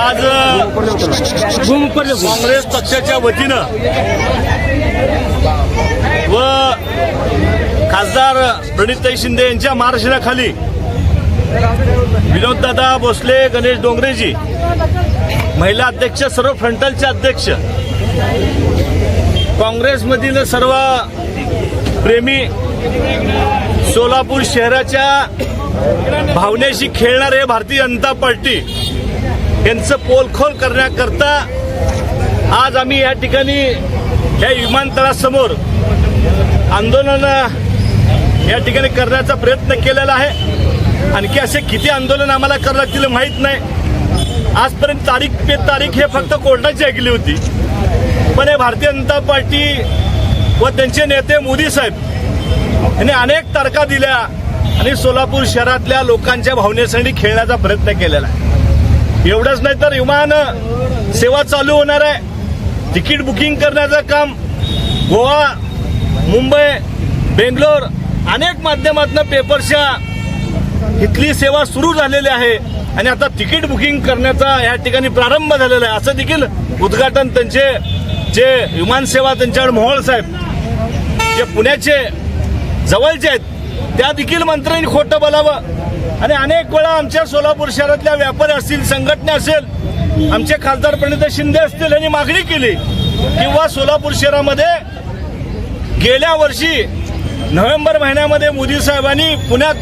आज काँग्रेस पक्षाच्या वतीनं व खासदार प्रणितताई शिंदे यांच्या मार्गदर्शनाखाली विनोददादा भोसले, गणेश डोंगरेजी, महिला अध्यक्ष, सर्व फ्रंटलचे अध्यक्ष, काँग्रेसमधील सर्व प्रेमी, सोलापूर शहराच्या भावनेशी खेळणारे भारतीय जनता पार्टी यांचं पोलखोल करण्याकरता आज आम्ही या ठिकाणी या विमानतळासमोर आंदोलन या ठिकाणी करण्याचा प्रयत्न केलेला आहे। आणखी असे किती आंदोलन आम्हाला करावं लागतील माहीत नाही। आजपर्यंत तारीख पे तारीख हे फक्त कोर्टाची ऐकली होती, पण हे भारतीय जनता पार्टी व त्यांचे नेते मोदी साहेब यांनी अनेक तारखा दिल्या आणि सोलापूर शहरातल्या लोकांच्या भावनेसाठी खेळण्याचा प्रयत्न केलेला आहे। एवढंच नाही तर विमान सेवा चालू होणार आहे, तिकीट बुकिंग करण्याचं काम गोवा, मुंबई, बेंगलोर अनेक माध्यमातून पेपरच्या इथली सेवा सुरू झालेली आहे आणि आता तिकीट बुकिंग करण्याचा या ठिकाणी प्रारंभ झालेला आहे। असं देखील उद्घाटन त्यांचे जे विमानसेवा त्यांच्याकडे मोहोळ साहेब जे पुण्याचे जवळचे आहेत त्या देखील मंत्र्यांनी खोटं बोलावं आणि अनेक वेळा आमच्या सोलापूर शहरातल्या व्यापारी असतील, संघटना असेल, आमचे खासदार प्रणितताई शिंदे असतील यांनी मागणी केली किंवा सोलापूर शहरामध्ये गेल्या वर्षी नोव्हेंबर महिन्यामध्ये मोदी साहेबांनी पुण्यात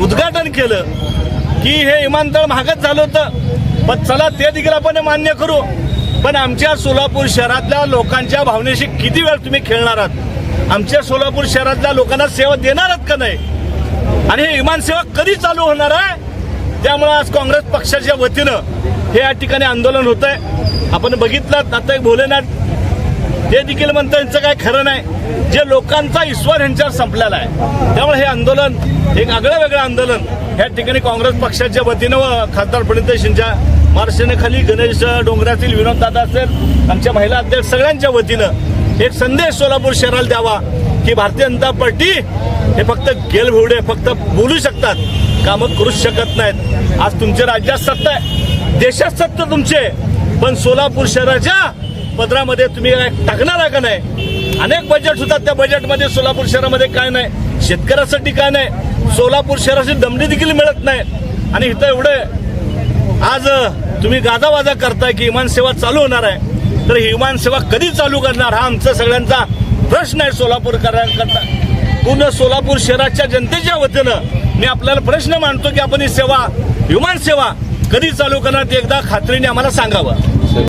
उद्घाटन केलं की हे विमानतळ महागच झालं होतं, पण चला ते देखील आपण मान्य करू, पण आमच्या सोलापूर शहरातल्या लोकांच्या भावनेशी किती वेळ तुम्ही खेळणार आहात? आमच्या सोलापूर शहरातल्या लोकांना सेवा देणार आहात का नाही? आणि हे विमानसेवा कधी चालू होणार आहे? त्यामुळे आज काँग्रेस पक्षाच्या वतीनं हे या ठिकाणी आंदोलन होत आहे। आपण बघितलं आता एक भोलेनाथ ते देखील म्हणतात यांचं काय खरं नाही, जे लोकांचा ईश्वर यांच्यावर संपलेला आहे। त्यामुळे हे आंदोलन एक आगळं वेगळं आंदोलन या ठिकाणी काँग्रेस पक्षाच्या वतीनं व खासदार प्रणितताई शिंदेच्या मार्गदर्शनाखाली गणेश डोंगरातील विनोददादा असेल, आमच्या महिला अध्यक्ष सगळ्यांच्या वतीनं एक संदेश सोलापूर शहराला द्यावा की भारतीय जनता पार्टी हे फक्त गेलभेवडे फक्त बोलू शकतात, कामं करूच शकत नाहीत। आज तुमच्या राज्यात सत्ता आहे, देशात सत्ता तुमचे, पण सोलापूर शहराच्या पदरामध्ये तुम्ही टाकणार आहे का नाही? अनेक बजेट होतात, त्या बजेटमध्ये सोलापूर शहरामध्ये काय नाही, शेतकऱ्यासाठी काय नाही, सोलापूर शहराची दमडी देखील मिळत नाही। आणि इथं एवढे आज तुम्ही गाजावाजा करताय की विमानसेवा चालू होणार आहे, तर ही विमानसेवा कधी चालू करणार हा आमचा सगळ्यांचा प्रश्न आहे। सोलापूरकरांकरता पूर्ण सोलापूर शहराच्या जनतेच्या वतीनं मी आपल्याला प्रश्न मांडतो की आपण ही सेवा विमानसेवा कधी चालू करणार ते एकदा खात्रीने आम्हाला सांगावं।